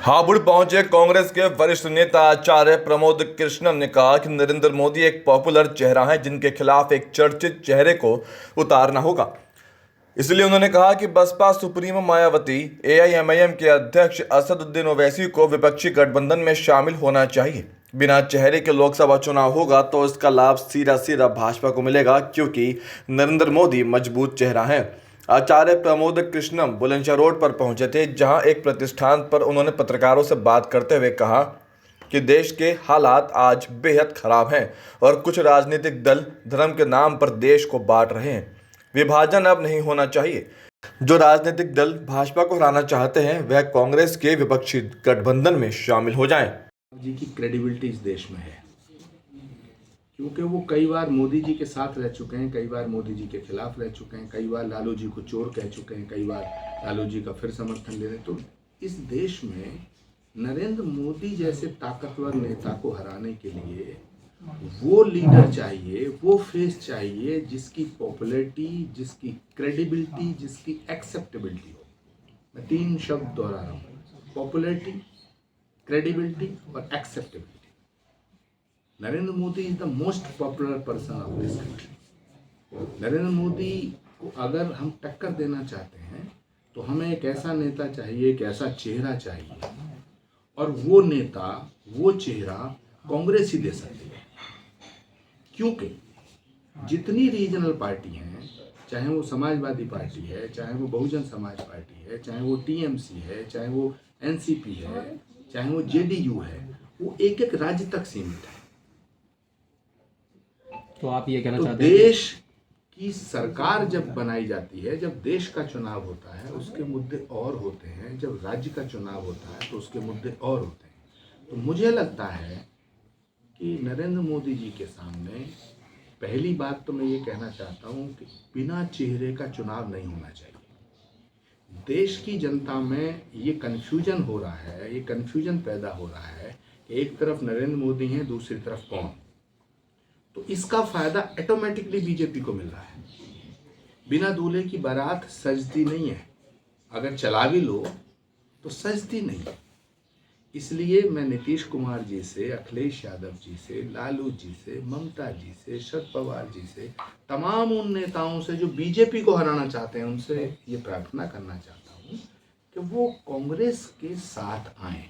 हापुड़ पहुंचे कांग्रेस के वरिष्ठ नेता आचार्य प्रमोद कृष्णन ने कहा कि नरेंद्र मोदी एक पॉपुलर चेहरा है जिनके खिलाफ एक चर्चित चेहरे को उतारना होगा। इसलिए उन्होंने कहा कि बसपा सुप्रीमो मायावती एआईएमआईएम के अध्यक्ष असदुद्दीन ओवैसी को विपक्षी गठबंधन में शामिल होना चाहिए। बिना चेहरे के लोकसभा चुनाव होगा तो इसका लाभ सीधा सीधा भाजपा को मिलेगा, क्योंकि नरेंद्र मोदी मजबूत चेहरा है। आचार्य प्रमोद कृष्णम बुलंदशहर रोड पर पहुंचे थे, जहां एक प्रतिष्ठान पर उन्होंने पत्रकारों से बात करते हुए कहा कि देश के हालात आज बेहद खराब हैं और कुछ राजनीतिक दल धर्म के नाम पर देश को बांट रहे हैं। विभाजन अब नहीं होना चाहिए। जो राजनीतिक दल भाजपा को हराना चाहते हैं वह कांग्रेस के विपक्षी गठबंधन में शामिल हो जाएं। जी की क्रेडिबिलिटी इस देश में है, क्योंकि वो कई बार मोदी जी के साथ रह चुके हैं, कई बार मोदी जी के खिलाफ रह चुके हैं, कई बार लालू जी को चोर कह चुके हैं, कई बार लालू जी का फिर समर्थन ले रहे हैं। तो इस देश में नरेंद्र मोदी जैसे ताकतवर नेता को हराने के लिए वो लीडर चाहिए, वो फेस चाहिए जिसकी पॉपुलैरिटी, जिसकी क्रेडिबिलिटी, जिसकी एक्सेप्टेबिलिटी हो। मैं 3 शब्द दोहरा रहा हूँ: पॉपुलैरिटी, क्रेडिबिलिटी और acceptability. Narendra Modi is the most popular person of this country. Narendra Modi को अगर हम टक्कर देना चाहते हैं तो हमें एक ऐसा नेता चाहिए, एक ऐसा चेहरा चाहिए, और वो नेता, वो चेहरा कांग्रेस ही दे सकती है। क्योंकि जितनी रीजनल पार्टी हैं, चाहे वो समाजवादी पार्टी है, चाहे वो बहुजन समाज पार्टी है, चाहे वो टीएमसी है, चाहे वो एनसीपी है, चाहे वो जेडीयू है, वो एक एक राज्य तक सीमित है। तो आप ये कहना चाहते हैं देश की सरकार जब बनाई जाती है, जब देश का चुनाव होता है उसके मुद्दे और होते हैं, जब राज्य का चुनाव होता है तो उसके मुद्दे और होते हैं। तो मुझे लगता है कि नरेंद्र मोदी जी के सामने पहली बात तो मैं ये कहना चाहता हूँ कि बिना चेहरे का चुनाव नहीं होना चाहिए। देश की जनता में ये कन्फ्यूजन हो रहा है, ये कन्फ्यूजन पैदा हो रहा है कि एक तरफ नरेंद्र मोदी हैं, दूसरी तरफ कौन। तो इसका फायदा ऑटोमेटिकली बीजेपी को मिल रहा है। बिना दूल्हे की बारात सजती नहीं है, अगर चला भी लो तो सजती नहीं। इसलिए मैं नीतीश कुमार जी से, अखिलेश यादव जी से, लालू जी से, ममता जी से, शरद पवार जी से, तमाम उन नेताओं से जो बीजेपी को हराना चाहते हैं, उनसे ये प्रार्थना करना चाहता हूँ कि वो कांग्रेस के साथ आएं।